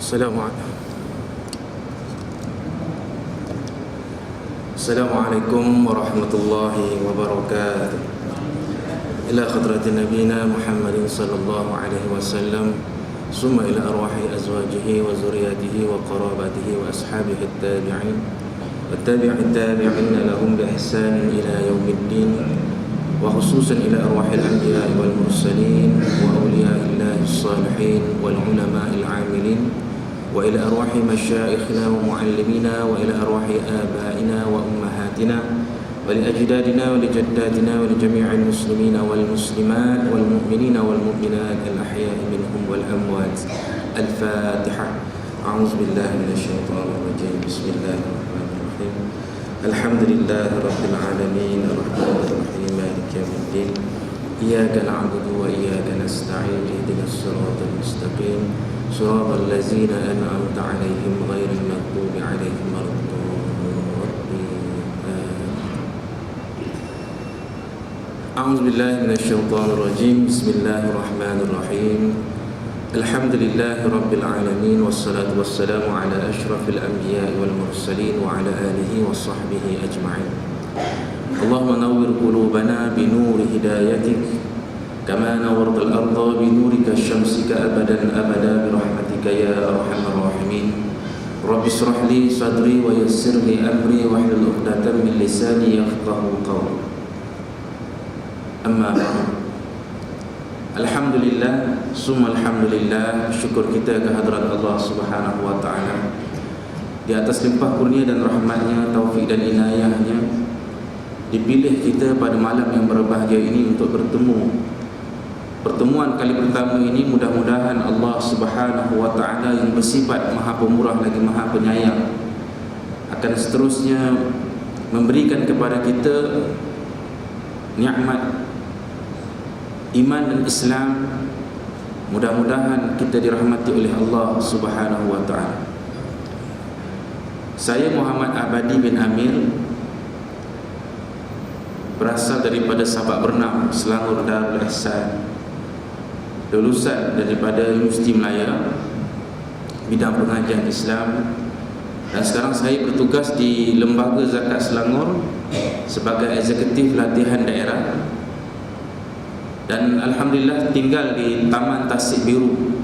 Assalamualaikum warahmatullahi wabarakatuh. Ila khadratin nabiyina Muhammadin sallallahu alaihi wasallam, summa ila arwahi azwajihi wa zuriyatihi wa qarabatihi wa ashabihi at-tabi'in wa tabi'in tabi'in lahum bi ihsanin ila yaumiddin, wa khususan ila arwahil anbiya'i wal mursalin wa awliya'illahi as-salihin wal ulama'il 'amilin, wa ila arwahi masyayikhina wa muallimina, wa ila arwahi abaina wa ummahatina, wa li ajdadina wa li jaddatina wa li jami'il muslimina wal muslimat wal mu'minina wal mu'minat al ahya'i minhum wal amwat. Al-Fatihah. A'udzu billahi minasy syaithanir rajim. Bismillahirrahmanirrahim. Alhamdulillahi rabbil alamin, arrahmanir rahim, maliki yaumiddin. Iyyaka na'budu wa iyyaka nasta'in, ihdinas siratal mustaqim, siratal ladzina an'amta 'alaihim ghairil maghdubi 'alaihim waladdallin. A'udzu billahi minasy syaithanir rajim. Bismillahirrahmanirrahim. Alhamdulillahi rabbil alamin, wassalatu wassalamu ala asyrafil anbiya'i wal mursalin wa ala alihi wa sahbihi ajma'in. Allahumma nawwir qulubana bi nuri hidayatik kama nawwartal arda bi nurika syamsika abadan abada bi rahmatika ya arhamar rahimin. Rabbi shrah li sadri wa yassir li amri wahlul 'uqdatam min lisani yafqahu qawli. Amma ba'du. Alhamdulillah, summa alhamdulillah, syukur kita ke hadrat Allah Subhanahu wa taala di atas limpah kurnia dan rahmatnya, taufik dan inayahnya, dipilih kita pada malam yang berbahagia ini untuk bertemu. Pertemuan kali pertama ini mudah-mudahan Allah Subhanahu wa taala yang bersifat Maha Pemurah lagi Maha Penyayang akan seterusnya memberikan kepada kita nikmat iman dan Islam. Mudah-mudahan kita dirahmati oleh Allah Subhanahu wa taala. Saya Muhammad Abadi bin Amir, berasal daripada Sabak Bernam, Selangor Darul Ihsan, lulusan daripada Universiti Melaya bidang pengajian Islam, dan sekarang saya bertugas di Lembaga Zakat Selangor sebagai eksekutif latihan daerah, dan alhamdulillah tinggal di Taman Tasik Biru,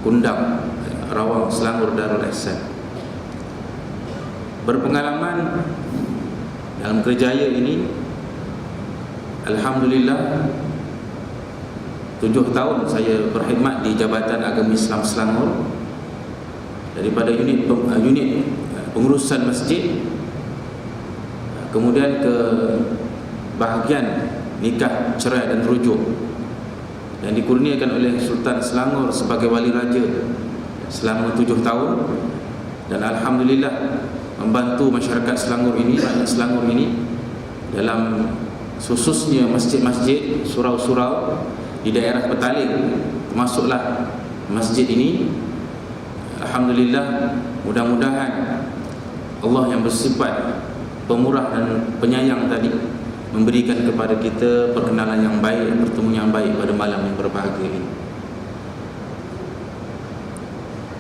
Kundang, Rawang, Selangor Darul Ihsan. Berpengalaman dalam kerjaya ini alhamdulillah 7 tahun saya berkhidmat di Jabatan Agama Islam Selangor, daripada unit pengurusan masjid, kemudian ke bahagian nikah, cerai dan rujuk, yang dikurniakan oleh Sultan Selangor sebagai wali raja selama 7 tahun, dan alhamdulillah membantu masyarakat Selangor ini, rakyat Selangor ini, dalam khususnya masjid-masjid, surau-surau di daerah Petaling, termasuklah masjid ini. Alhamdulillah, mudah-mudahan Allah yang bersifat pemurah dan penyayang tadi memberikan kepada kita perkenalan yang baik, pertemuan yang baik pada malam yang berbahagia ini.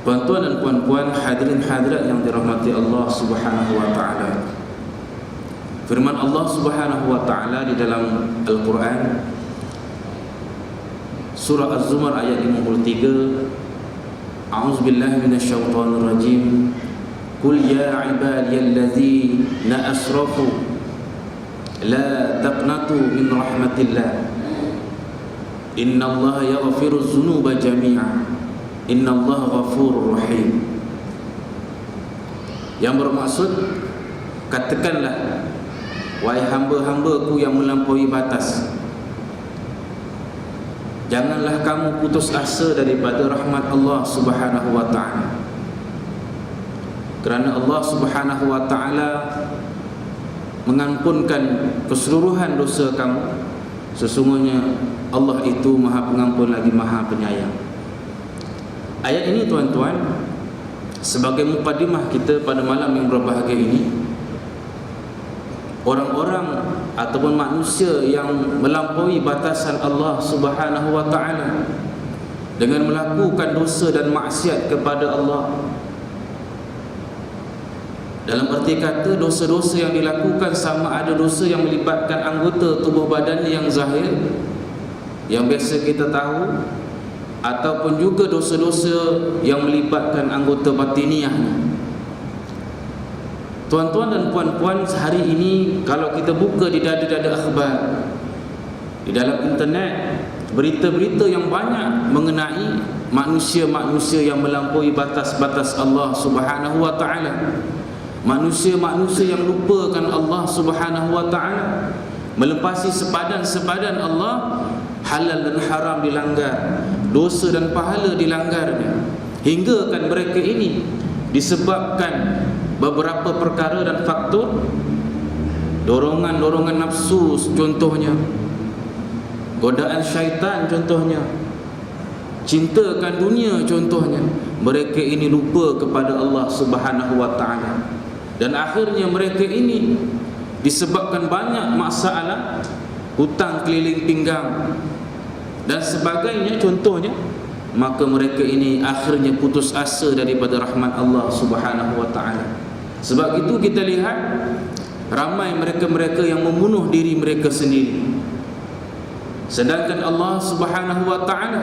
Tuan-tuan dan puan-puan, hadirin hadirat yang dirahmati Allah Subhanahu wa taala. Firman Allah Subhanahu wa taala di dalam Al-Quran surah Az-Zumar ayat 53, A'udzubillahi minasyaitonir rajim. Qul ya ibadiyalladzina asrafu la taqnatu min rahmatillah, innallaha yaghfiru dzunuba jami'a, innallaha ghafurur rahim. Yang bermaksud, katakanlah wahai hamba-hambaku yang melampaui batas, janganlah kamu putus asa daripada rahmat Allah Subhanahu wa taala, kerana Allah Subhanahu wa taala mengampunkan keseluruhan dosa kamu. Sesungguhnya Allah itu Maha Pengampun lagi Maha Penyayang. Ayat ini tuan-tuan sebagai mukadimah kita pada malam yang berbahagia ini. Orang-orang ataupun manusia yang melampaui batasan Allah Subhanahu wa taala dengan melakukan dosa dan maksiat kepada Allah. Dalam arti kata, dosa-dosa yang dilakukan sama ada dosa yang melibatkan anggota tubuh badan yang zahir, yang biasa kita tahu, ataupun juga dosa-dosa yang melibatkan anggota batiniahnya. Tuan-tuan dan puan-puan, hari ini kalau kita buka di dada-dada akhbar, di dalam internet, berita-berita yang banyak mengenai manusia-manusia yang melampaui batas-batas Allah Subhanahu wa taala. Manusia-manusia yang lupakan Allah Subhanahu wa taala, melepasi sepadan-sepadan Allah, halal dan haram dilanggar, dosa dan pahala dilanggarnya. Hingga kan mereka ini disebabkan beberapa perkara dan faktor, dorongan-dorongan nafsu contohnya, godaan syaitan contohnya, cintakan dunia contohnya. Mereka ini lupa kepada Allah Subhanahu wa taala, dan akhirnya mereka ini disebabkan banyak masalah, hutang keliling pinggang dan sebagainya contohnya, maka mereka ini akhirnya putus asa daripada rahmat Allah Subhanahu wa taala. Sebab itu kita lihat ramai mereka-mereka yang membunuh diri mereka sendiri, sedangkan Allah Subhanahu wa taala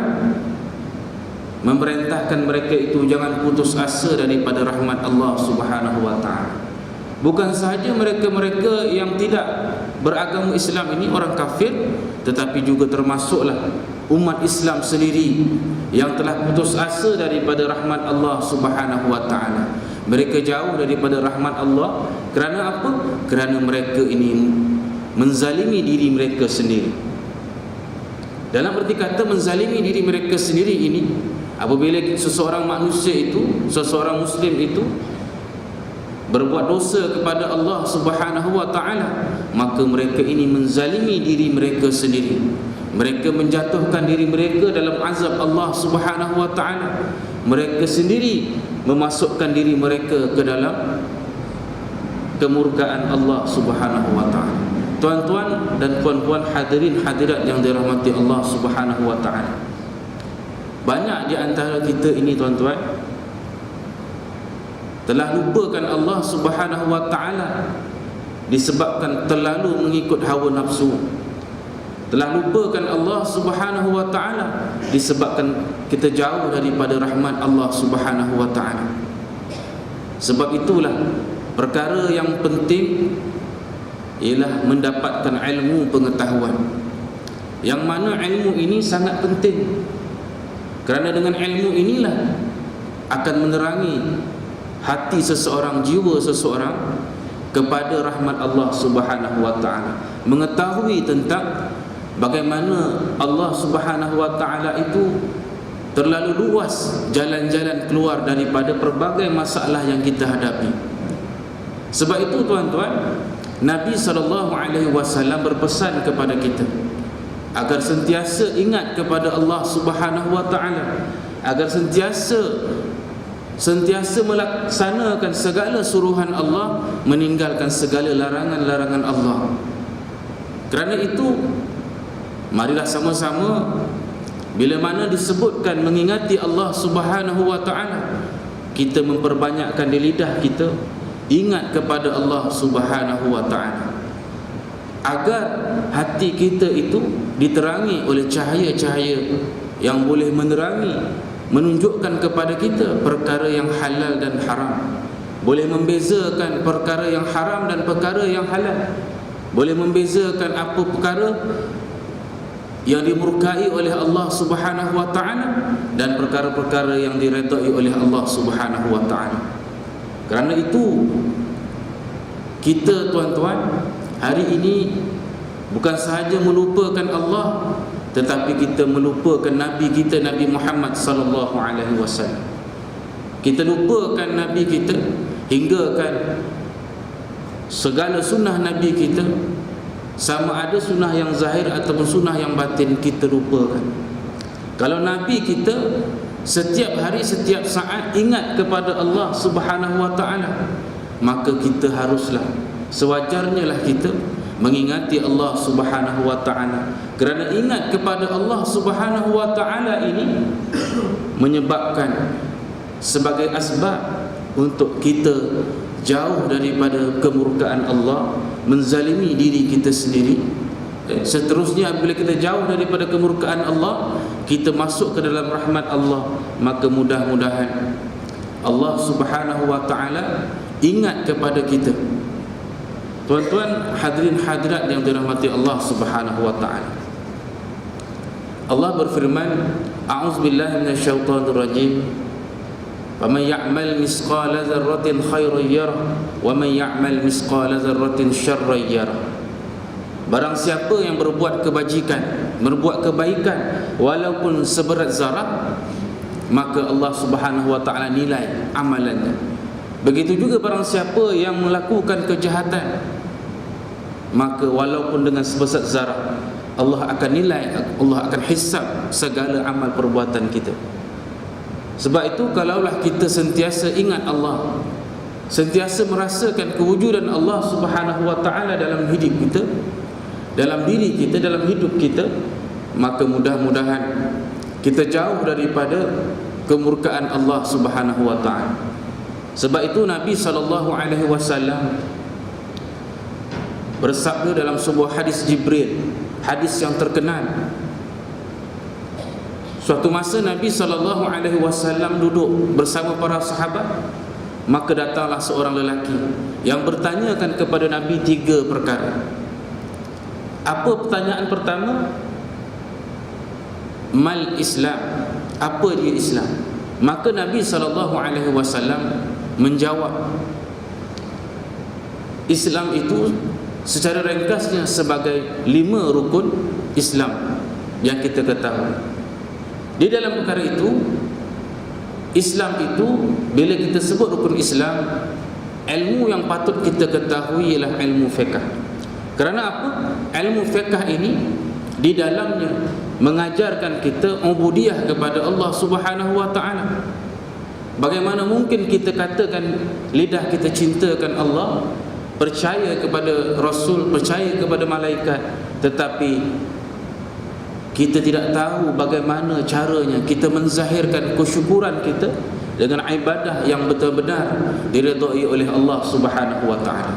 memerintahkan mereka itu jangan putus asa daripada rahmat Allah Subhanahu wa taala. Bukan sahaja mereka-mereka yang tidak beragama Islam ini orang kafir, tetapi juga termasuklah umat Islam sendiri yang telah putus asa daripada rahmat Allah Subhanahu wa taala. Mereka jauh daripada rahmat Allah kerana apa? Kerana mereka ini menzalimi diri mereka sendiri. Dalam arti kata menzalimi diri mereka sendiri ini, apabila seseorang manusia itu, seseorang muslim itu berbuat dosa kepada Allah Subhanahu wa taala, maka mereka ini menzalimi diri mereka sendiri. Mereka menjatuhkan diri mereka dalam azab Allah Subhanahu wa taala. Mereka sendiri memasukkan diri mereka ke dalam kemurkaan Allah Subhanahu wa taala. Tuan-tuan dan puan-puan, hadirin hadirat yang dirahmati Allah Subhanahu wa taala, banyak di antara kita ini tuan-tuan telah lupakan Allah Subhanahu wa taala disebabkan terlalu mengikut hawa nafsu. Telah lupakan Allah Subhanahu wa taala disebabkan kita jauh daripada rahmat Allah Subhanahu wa taala. Sebab itulah perkara yang penting ialah mendapatkan ilmu pengetahuan, yang mana ilmu ini sangat penting, kerana dengan ilmu inilah akan menerangi hati seseorang, jiwa seseorang kepada rahmat Allah Subhanahu wa taala, mengetahui tentang bagaimana Allah Subhanahu wa taala itu terlalu luas jalan-jalan keluar daripada pelbagai masalah yang kita hadapi. Sebab itu tuan-tuan, Nabi SAW berpesan kepada kita agar sentiasa ingat kepada Allah Subhanahu wa taala, agar sentiasa melaksanakan segala suruhan Allah, meninggalkan segala larangan-larangan Allah. Kerana itu, marilah sama-sama bila mana disebutkan mengingati Allah Subhanahu wa taala, kita memperbanyakkan di lidah kita ingat kepada Allah Subhanahu wa taala, agar hati kita itu diterangi oleh cahaya-cahaya yang boleh menerangi, menunjukkan kepada kita perkara yang halal dan haram, boleh membezakan perkara yang haram dan perkara yang halal, boleh membezakan apa perkara yang dimurkai oleh Allah Subhanahu wa taala dan perkara-perkara yang diredai oleh Allah Subhanahu wa taala. Kerana itu, kita tuan-tuan hari ini bukan sahaja melupakan Allah, tetapi kita melupakan Nabi kita, Nabi Muhammad sallallahu alaihi wasallam. Kita lupakan Nabi kita, hingga kan segala sunnah Nabi kita, sama ada sunnah yang zahir ataupun sunnah yang batin, kita lupakan. Kalau Nabi kita setiap hari, setiap saat ingat kepada Allah Subhanahu wa taala, maka kita haruslah, sewajarnya lah kita mengingati Allah Subhanahu wa ta'ala. Kerana ingat kepada Allah Subhanahu wa ta'ala ini menyebabkan sebagai asbab untuk kita jauh daripada kemurkaan Allah, menzalimi diri kita sendiri. Seterusnya, apabila kita jauh daripada kemurkaan Allah, kita masuk ke dalam rahmat Allah, maka mudah-mudahan Allah Subhanahu wa ta'ala ingat kepada kita. Tuan-tuan hadirin hadirat yang dirahmati Allah Subhanahu wa ta'ala, Allah berfirman, a'udzubillahi minasyaitonir rajim, faman ya'mal misqala dzarratin khairan yarah wa man ya'mal misqala dzarratin syarran yarah. Barang siapa yang berbuat kebajikan, berbuat kebaikan walaupun seberat zarah, maka Allah Subhanahu wa ta'ala nilai amalannya. Begitu juga barang siapa yang melakukan kejahatan, maka walaupun dengan sebesar zarah, Allah akan nilai, Allah akan hisab segala amal perbuatan kita. Sebab itu, kalaulah kita sentiasa ingat Allah, sentiasa merasakan kewujudan Allah Subhanahu wa ta'ala dalam hidup kita, dalam diri kita, dalam hidup kita, maka mudah-mudahan kita jauh daripada kemurkaan Allah Subhanahu wa ta'ala. Sebab itu Nabi SAW bersabda dalam sebuah hadis Jibril, hadis yang terkenal. Suatu masa Nabi SAW duduk bersama para sahabat, maka datanglah seorang lelaki yang bertanyakan kepada Nabi 3 perkara. Apa pertanyaan pertama? Mal Islam, apa dia Islam? Maka Nabi SAW menjawab, Islam itu secara ringkasnya sebagai 5 rukun Islam yang kita ketahui. Di dalam perkara itu, Islam itu, bila kita sebut rukun Islam, ilmu yang patut kita ketahui ialah ilmu fiqh. Kerana apa? Ilmu fiqh ini di dalamnya mengajarkan kita ubudiyah kepada Allah Subhanahu wa ta'ala. Bagaimana mungkin kita katakan lidah kita cintakan Allah, percaya kepada Rasul, percaya kepada malaikat, tetapi kita tidak tahu bagaimana caranya kita menzahirkan kesyukuran kita dengan ibadah yang betul-benar diredai oleh Allah Subhanahu wa ta'ala.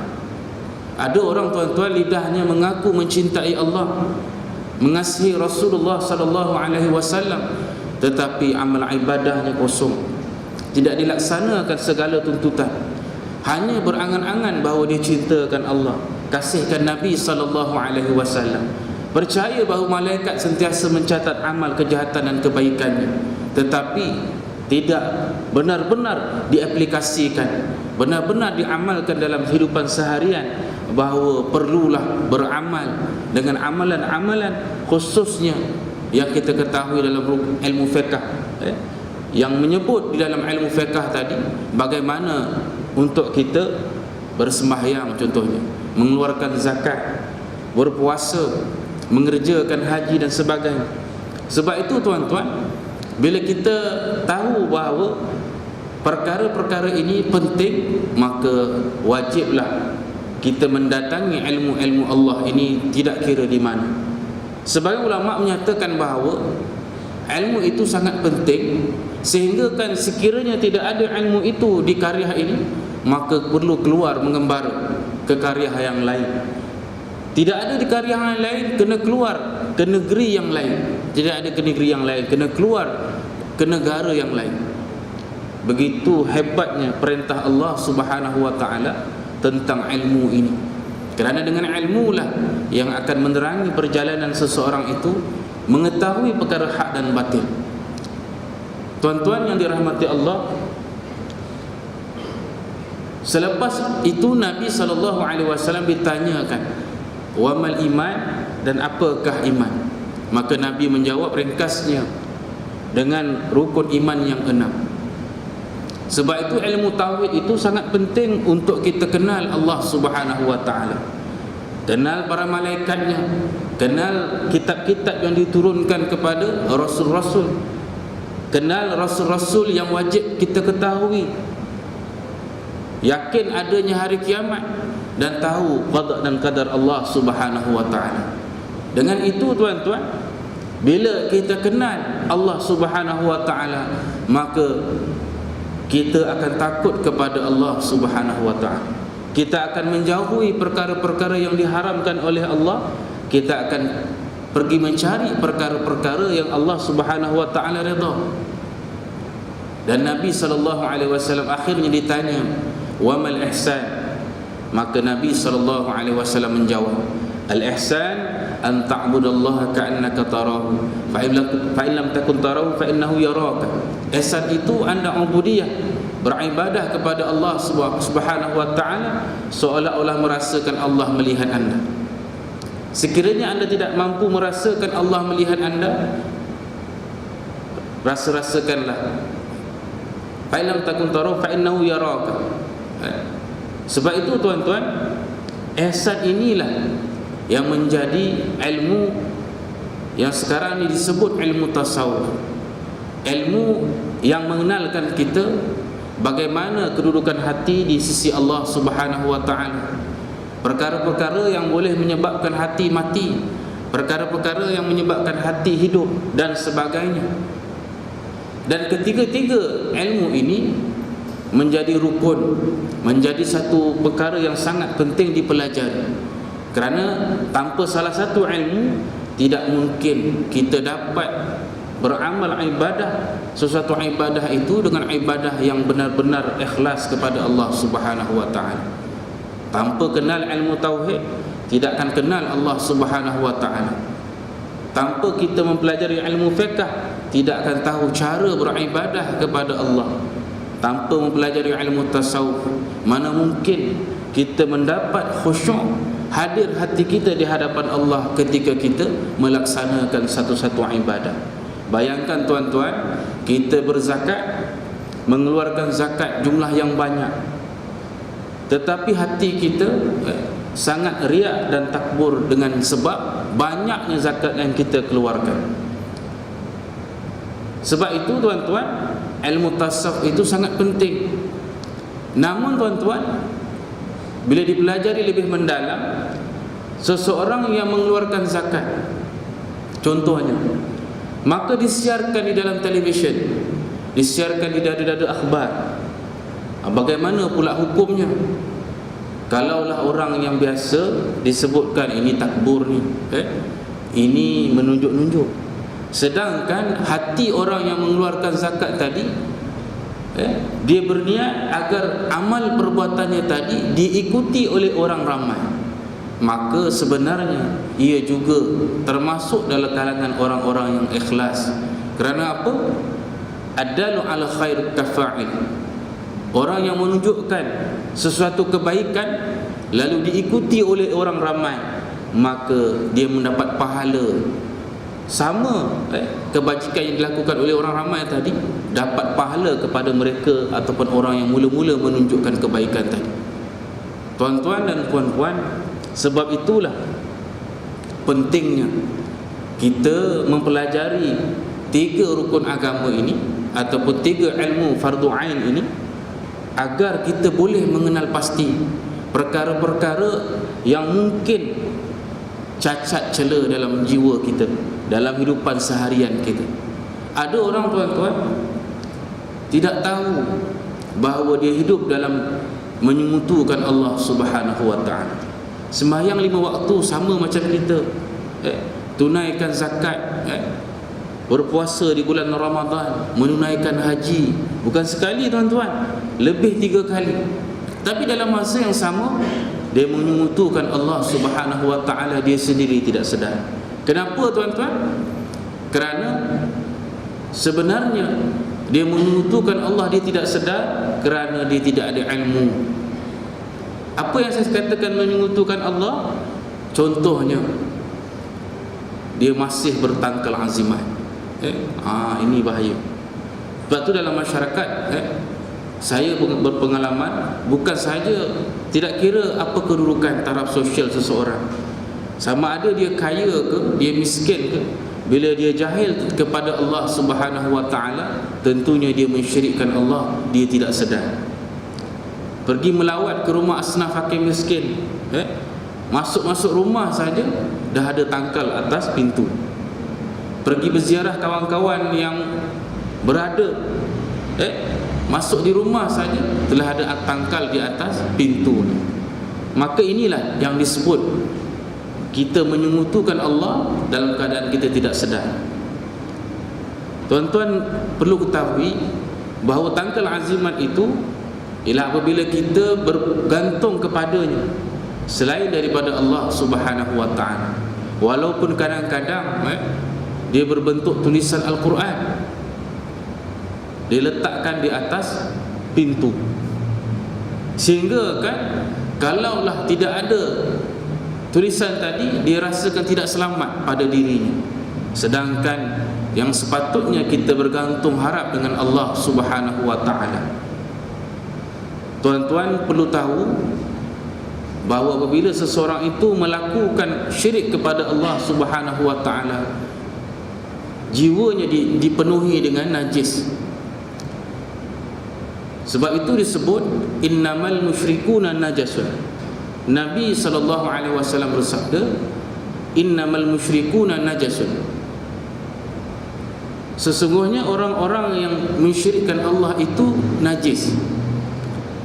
Ada orang, tuan-tuan, lidahnya mengaku mencintai Allah, mengasihi Rasulullah sallallahu alaihi wasallam, tetapi amal ibadahnya kosong, tidak dilaksanakan segala tuntutan. Hanya berangan-angan bahawa dia cintakan Allah, kasihkan Nabi sallallahu alaihi wasallam, percaya bahawa malaikat sentiasa mencatat amal kejahatan dan kebaikannya, tetapi tidak benar-benar diaplikasikan, benar-benar diamalkan dalam kehidupan seharian, bahawa perlulah beramal dengan amalan-amalan khususnya yang kita ketahui dalam ilmu fiqh, yang menyebut di dalam ilmu fiqh tadi bagaimana untuk kita bersembahyang, contohnya mengeluarkan zakat, berpuasa, mengerjakan haji dan sebagainya. Sebab itu, tuan-tuan, bila kita tahu bahawa perkara-perkara ini penting, maka wajiblah kita mendatangi ilmu-ilmu Allah ini tidak kira di mana. Sebagai ulama menyatakan bahawa ilmu itu sangat penting, sehingga kan sekiranya tidak ada ilmu itu di karya ini, maka perlu keluar mengembara ke karya yang lain. Tidak ada di karya yang lain, kena keluar ke negeri yang lain. Tidak ada ke negeri yang lain, kena keluar ke negara yang lain. Begitu hebatnya perintah Allah Subhanahu wa ta'ala tentang ilmu ini. Kerana dengan ilmu lah yang akan menerangi perjalanan seseorang itu mengetahui perkara hak dan batil. Tuan-tuan yang dirahmati Allah, selepas itu Nabi SAW ditanyakan, wamal iman, dan apakah iman? Maka Nabi menjawab ringkasnya dengan rukun iman yang 6. Sebab itu ilmu tauhid itu sangat penting untuk kita kenal Allah Subhanahu wa ta'ala, kenal para malaikatnya, kenal kitab-kitab yang diturunkan kepada rasul-rasul, kenal rasul-rasul yang wajib kita ketahui, yakin adanya hari kiamat, dan tahu qada dan qadar Allah Subhanahu wa taala. Dengan itu tuan-tuan, bila kita kenal Allah Subhanahu wa taala, maka kita akan takut kepada Allah Subhanahu wa taala. Kita akan menjauhi perkara-perkara yang diharamkan oleh Allah. Kita akan pergi mencari perkara-perkara yang Allah Subhanahu wa taala redha. Dan Nabi sallallahu alaihi wasallam akhirnya ditanya, "Wa mal ihsan?" Maka Nabi sallallahu alaihi wasallam menjawab, "Al-ihsan an ta'budallaha ka'annaka tarahu, fa in lam takun tarahu fa innahu yaraka." Ihsan itu anda ubudiyah, beribadah kepada Allah Subhanahu wa taala seolah-olah merasakan Allah melihat anda. Sekiranya anda tidak mampu merasakan Allah melihat anda, rasakanlah. Fa in lam takun tarahu fa innahu yaraka. Sebab itu tuan-tuan, ihsan inilah yang menjadi ilmu yang sekarang ini disebut ilmu tasawuf. Ilmu yang mengenalkan kita bagaimana kedudukan hati di sisi Allah Subhanahu wa taala. Perkara-perkara yang boleh menyebabkan hati mati, perkara-perkara yang menyebabkan hati hidup dan sebagainya. Dan ketiga-tiga ilmu ini menjadi rukun, menjadi satu perkara yang sangat penting dipelajari. Kerana tanpa salah satu ilmu, tidak mungkin kita dapat beramal ibadah, sesuatu ibadah itu dengan ibadah yang benar-benar ikhlas kepada Allah Subhanahu wa taala. Tanpa kenal ilmu tauhid, tidak akan kenal Allah Subhanahu wa taala. Tanpa kita mempelajari ilmu fiqh, tidak akan tahu cara beribadah kepada Allah. Tanpa mempelajari ilmu tasawuf, mana mungkin kita mendapat khusyuk, hadir hati kita di hadapan Allah ketika kita melaksanakan satu-satu ibadah. Bayangkan tuan-tuan, kita berzakat, mengeluarkan zakat jumlah yang banyak, tetapi hati kita sangat riak dan takbur dengan sebab banyaknya zakat yang kita keluarkan. Sebab itu tuan-tuan, ilmu tasawuf itu sangat penting. Namun tuan-tuan, bila dipelajari lebih mendalam, seseorang yang mengeluarkan zakat contohnya, maka disiarkan di dalam televisyen, disiarkan di dada-dada akhbar, bagaimana pula hukumnya? Kalaulah orang yang biasa disebutkan ini takbur ni, ini menunjuk-nunjuk. Sedangkan hati orang yang mengeluarkan zakat tadi, dia berniat agar amal perbuatannya tadi diikuti oleh orang ramai, maka sebenarnya ia juga termasuk dalam kalangan orang-orang yang ikhlas. Kerana apa? Adalu ala khair kafa'il. Orang yang menunjukkan sesuatu kebaikan lalu diikuti oleh orang ramai, maka dia mendapat pahala sama kebajikan yang dilakukan oleh orang ramai tadi, dapat pahala kepada mereka ataupun orang yang mula-mula menunjukkan kebaikan tadi. Tuan-tuan dan puan-puan, sebab itulah pentingnya kita mempelajari tiga rukun agama ini ataupun tiga ilmu fardu ain ini, agar kita boleh mengenal pasti perkara-perkara yang mungkin cacat cela dalam jiwa kita, dalam hidupan seharian kita. Ada orang tuan-tuan tidak tahu bahawa dia hidup dalam menyemutukan Allah Subhanahu wa taala. Sembahyang 5 waktu sama macam kita, tunaikan zakat, berpuasa di bulan Ramadan, menunaikan haji, bukan sekali tuan-tuan, lebih 3 kali. Tapi dalam masa yang sama, dia menyemutukan Allah Subhanahu wa taala dia sendiri tidak sedar. Kenapa tuan-tuan? Kerana sebenarnya dia menyemutukan Allah, dia tidak sedar kerana dia tidak ada ilmu. Apa yang saya katakan menyemutukan Allah? Contohnya, dia masih bertangkal azimat. Ini bahaya. Sebab tu dalam masyarakat, saya berpengalaman, bukan sahaja tidak kira apa kedudukan taraf sosial seseorang, sama ada dia kaya ke, dia miskin ke, bila dia jahil kepada Allah Subhanahu wa taala, tentunya dia mensyirikkan Allah, dia tidak sedar. pergi melawat ke rumah asnaf fakir miskin, masuk rumah saja dah ada tangkal atas pintu. Pergi berziarah kawan-kawan yang berada, masuk di rumah saja telah ada tangkal di atas pintu. Maka inilah yang disebut kita menyekutukan Allah dalam keadaan kita tidak sedar. Tuan-tuan perlu ketahui bahawa tangkal azimat itu ialah apabila kita bergantung kepadanya selain daripada Allah Subhanahu wa ta'ala. Walaupun kadang-kadang dia berbentuk tulisan Al-Quran, diletakkan di atas pintu, sehingga kan kalaulah tidak ada tulisan tadi, dia rasakan tidak selamat pada dirinya. Sedangkan yang sepatutnya kita bergantung harap dengan Allah Subhanahu wa ta'ala. Tuan-tuan perlu tahu bahawa apabila seseorang itu melakukan syirik kepada Allah Subhanahu wa ta'ala, jiwanya dipenuhi dengan najis. Sebab itu disebut innamal musyrikuna najasun. Nabi SAW bersabda, innamal musyrikuna najasun. Sesungguhnya orang-orang yang mensyirikkan Allah itu najis.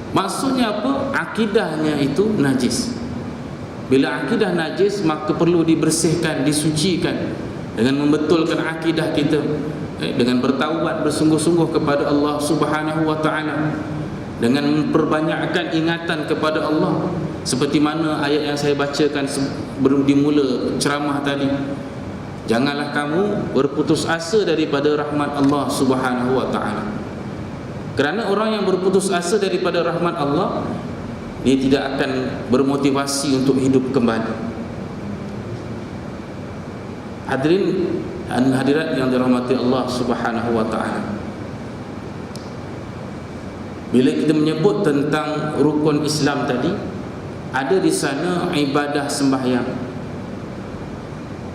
Maksudnya apa? Akidahnya itu najis. Bila akidah najis, maka perlu dibersihkan, disucikan dengan membetulkan akidah kita, dengan bertaubat bersungguh-sungguh kepada Allah Subhanahu wa ta'ala, dengan memperbanyakkan ingatan kepada Allah, seperti mana ayat yang saya bacakan sebelum dimula ceramah tadi. Janganlah kamu berputus asa daripada rahmat Allah Subhanahu wa ta'ala. Kerana orang yang berputus asa daripada rahmat Allah, dia tidak akan bermotivasi untuk hidup kembali. Hadirin dan hadirat yang dirahmati Allah Subhanahu wa ta'ala, bila kita menyebut tentang rukun Islam tadi, ada di sana ibadah sembahyang.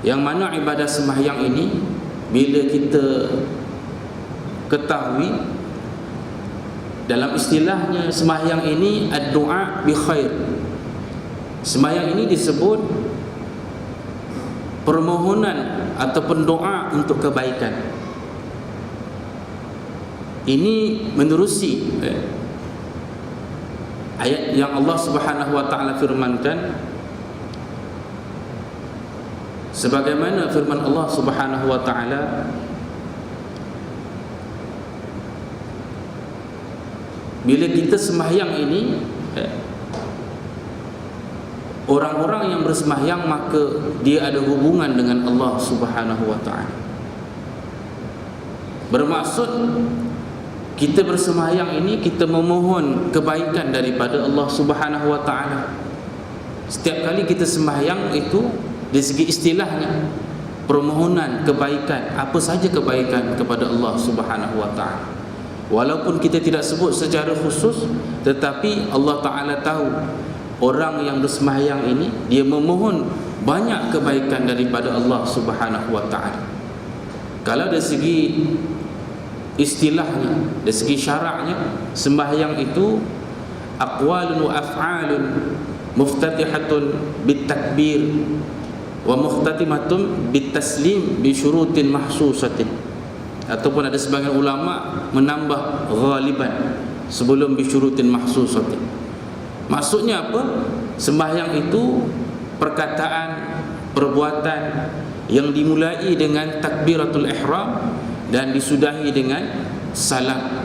Yang mana ibadah sembahyang ini, bila kita ketahui dalam istilahnya, sembahyang ini ad-du'a bi khair. Sembahyang ini disebut permohonan ataupun doa untuk kebaikan. Ini menerusi ayat yang Allah Subhanahu wa ta'ala firmankan, sebagaimana firman Allah Subhanahu wa ta'ala, bila kita sembahyang ini, orang-orang yang bersembahyang maka dia ada hubungan dengan Allah Subhanahu wa ta'ala. Bermaksud kita bersembahyang ini, kita memohon kebaikan daripada Allah Subhanahu wa ta'ala. Setiap kali kita sembahyang itu, dari segi istilahnya, permohonan kebaikan, apa saja kebaikan kepada Allah Subhanahu wa ta'ala. Walaupun kita tidak sebut secara khusus, tetapi Allah Ta'ala tahu orang yang bersembahyang ini, dia memohon banyak kebaikan daripada Allah Subhanahu wa ta'ala. Kalau dari segi istilahnya, dari segi syaraknya, sembahyang itu aqwalun wa af'alun muftatihatun bitakbir wa muhtatimatun bitaslim bi syurutin mahsusatin. Ataupun ada sebagian ulama menambah ghaliban sebelum bisyurutin mahsusatin. Maksudnya apa? Sembahyang itu perkataan, perbuatan yang dimulai dengan takbiratul ihram dan disudahi dengan salam,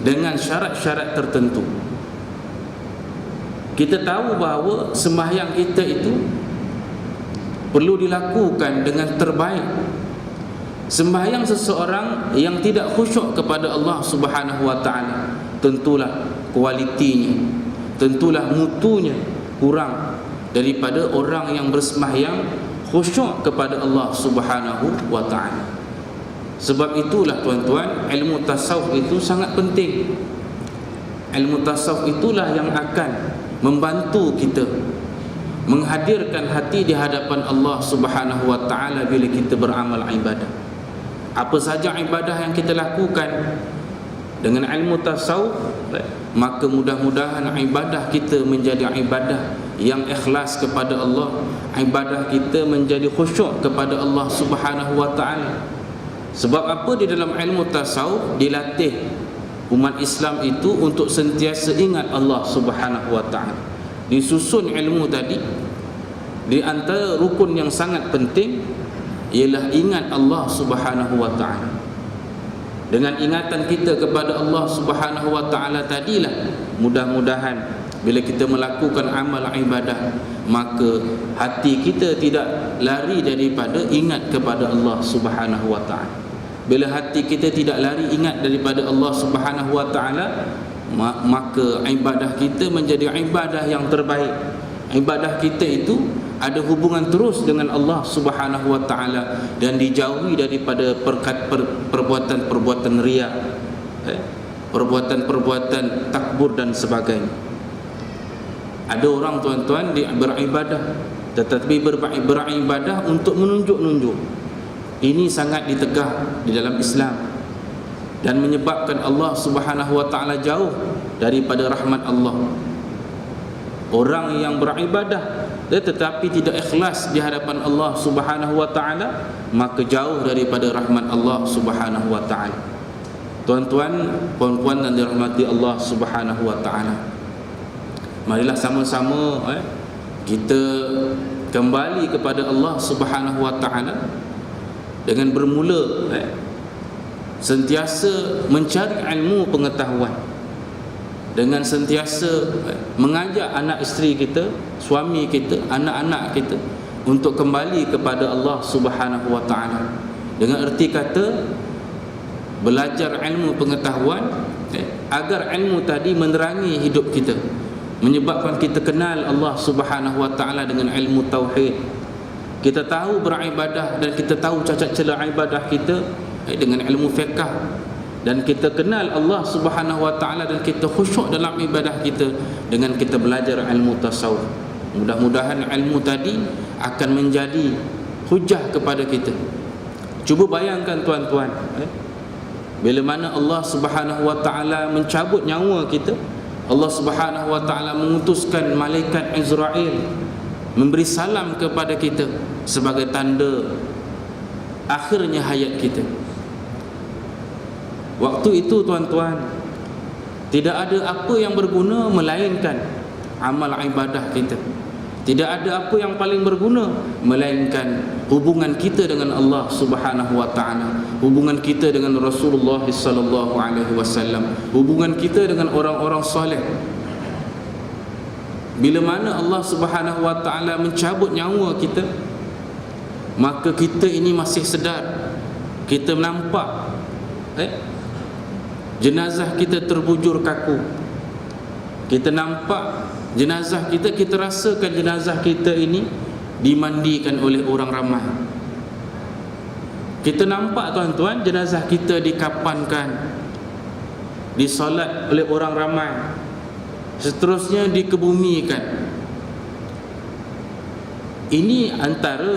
dengan syarat-syarat tertentu. Kita tahu bahawa sembahyang kita itu perlu dilakukan dengan terbaik. Sembahyang seseorang yang tidak khusyuk kepada Allah Subhanahu wa ta'ala, tentulah kualitinya, tentulah mutunya kurang daripada orang yang bersembahyang khusyuk kepada Allah Subhanahu wa ta'ala. Sebab itulah tuan-tuan, ilmu tasawuf itu sangat penting. Ilmu tasawuf itulah yang akan membantu kita menghadirkan hati di hadapan Allah Subhanahu wa ta'ala bila kita beramal ibadah. Apa saja ibadah yang kita lakukan dengan ilmu tasawuf, maka mudah-mudahan ibadah kita menjadi ibadah yang ikhlas kepada Allah, ibadah kita menjadi khusyuk kepada Allah Subhanahu wa taala. Sebab apa? Di dalam ilmu tasawuf dilatih umat Islam itu untuk sentiasa ingat Allah Subhanahu wa taala. Disusun ilmu tadi, di antara rukun yang sangat penting ialah ingat Allah Subhanahu wa taala. Dengan ingatan kita kepada Allah Subhanahu wa taala tadilah mudah-mudahan bila kita melakukan amal ibadah, maka hati kita tidak lari daripada ingat kepada Allah Subhanahu wa taala. Bila hati kita tidak lari ingat daripada Allah Subhanahu wa taala, maka ibadah kita menjadi ibadah yang terbaik. Ibadah kita itu ada hubungan terus dengan Allah Subhanahu wa taala dan dijauhi daripada perbuatan-perbuatan riya, perbuatan-perbuatan takbur dan sebagainya. Ada orang tuan-tuan beribadah tetapi beribadah untuk menunjuk-nunjuk. Ini sangat ditegah di dalam Islam dan menyebabkan Allah Subhanahu wa taala jauh daripada rahmat Allah. Orang yang beribadah tetapi tidak ikhlas di hadapan Allah Subhanahu wa taala, maka jauh daripada rahmat Allah Subhanahu wa taala. Tuan-tuan, puan-puan yang dirahmati Allah Subhanahu wa taala, marilah sama-sama kita kembali kepada Allah Subhanahu wa taala dengan bermula sentiasa mencari ilmu pengetahuan, dengan sentiasa mengajak anak isteri kita, suami kita, anak-anak kita untuk kembali kepada Allah Subhanahu wa taala. Dengan erti kata belajar ilmu pengetahuan agar ilmu tadi menerangi hidup kita, menyebabkan kita kenal Allah Subhanahu wa taala dengan ilmu tauhid. Kita tahu beribadah dan kita tahu cacat celah ibadah kita dengan ilmu fiqh, dan kita kenal Allah Subhanahu wa taala dan kita khusyuk dalam ibadah kita dengan kita belajar ilmu tasawuf. Mudah-mudahan ilmu tadi akan menjadi hujah kepada kita. Cuba bayangkan tuan-tuan, bila mana Allah Subhanahu wa taala mencabut nyawa kita, Allah Subhanahu wa taala mengutuskan malaikat Israel memberi salam kepada kita sebagai tanda akhirnya hayat kita. Waktu itu tuan-tuan, tidak ada apa yang berguna melainkan amal ibadah kita. Tidak ada apa yang paling berguna melainkan hubungan kita dengan Allah Subhanahu wa taala, hubungan kita dengan Rasulullah sallallahu alaihi wasallam, hubungan kita dengan orang-orang soleh. Bila mana Allah Subhanahu wa taala mencabut nyawa kita, maka kita ini masih sedar. Kita nampak jenazah kita terbujur kaku. Kita nampak jenazah kita, kita rasakan jenazah kita ini dimandikan oleh orang ramai. Kita nampak tuan-tuan jenazah kita dikapankan, disolat oleh orang ramai, seterusnya dikebumikan. Ini antara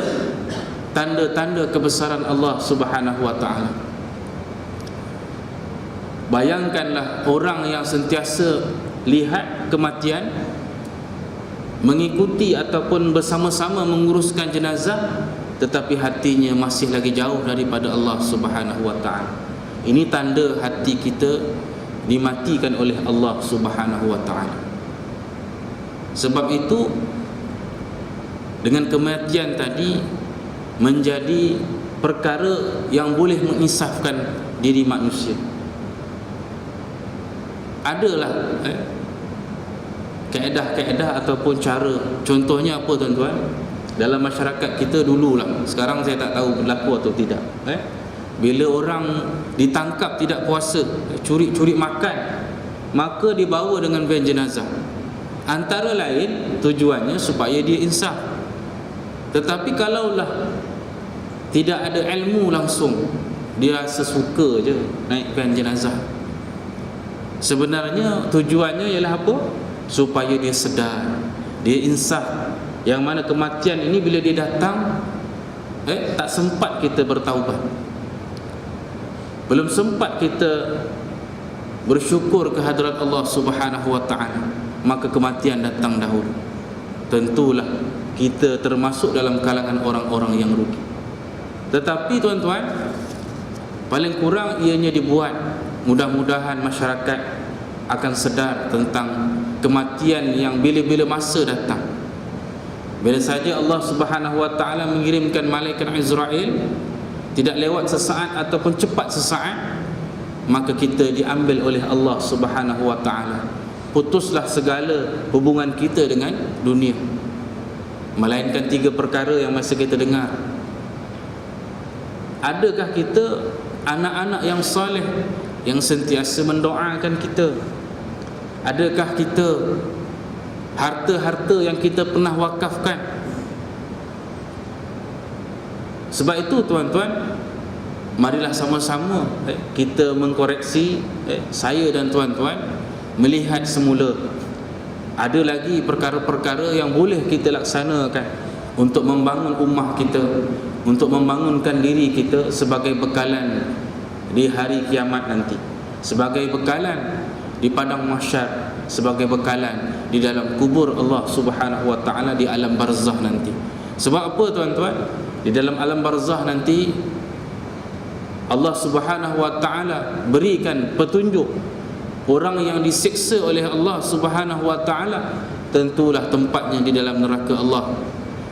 tanda-tanda kebesaran Allah Subhanahu wa taala. Bayangkanlah orang yang sentiasa lihat kematian, mengikuti ataupun bersama-sama menguruskan jenazah, tetapi hatinya masih lagi jauh daripada Allah Subhanahu wa taala. Ini tanda hati kita dimatikan oleh Allah Subhanahu wa taala. Sebab itu dengan kematian tadi menjadi perkara yang boleh menginsafkan diri manusia. Adalah kaedah-kaedah ataupun cara. Contohnya apa tuan-tuan? Dalam masyarakat kita dululah, sekarang saya tak tahu berlaku atau tidak. Bila orang ditangkap tidak puasa, curi makan, maka dibawa dengan van jenazah. Antara lain tujuannya supaya dia insaf. Tetapi kalaulah tidak ada ilmu langsung, dia rasa suka je naik van jenazah, sebenarnya tujuannya ialah apa? Supaya dia sedar, dia insaf, yang mana kematian ini bila dia datang tak sempat kita bertaubat, belum sempat kita bersyukur ke hadrat Allah Subhanahu wa taala, maka kematian datang dahulu. Tentulah kita termasuk dalam kalangan orang-orang yang rugi. Tetapi tuan-tuan, paling kurang ianya dibuat, mudah-mudahan masyarakat akan sedar tentang kematian yang bila-bila masa datang. Bila saja Allah Subhanahu wa taala mengirimkan malaikat Israel, tidak lewat sesaat ataupun cepat sesaat, maka kita diambil oleh Allah Subhanahu wa taala. Putuslah segala hubungan kita dengan dunia, melainkan 3 perkara yang masih kita dengar. Adakah kita anak-anak yang soleh yang sentiasa mendoakan kita? Adakah kita harta-harta yang kita pernah wakafkan? Sebab itu tuan-tuan, marilah sama-sama kita mengkoreksi, saya dan tuan-tuan melihat semula ada lagi perkara-perkara yang boleh kita laksanakan untuk membangun ummah kita, untuk membangunkan diri kita sebagai bekalan di hari kiamat nanti, sebagai bekalan di padang mahsyar, sebagai bekalan di dalam kubur Allah Subhanahu wa taala di alam barzah nanti. Sebab apa tuan-tuan? Di dalam alam barzah nanti Allah Subhanahu wa taala berikan petunjuk. Orang yang disiksa oleh Allah Subhanahu wa taala tentulah tempatnya di dalam neraka Allah.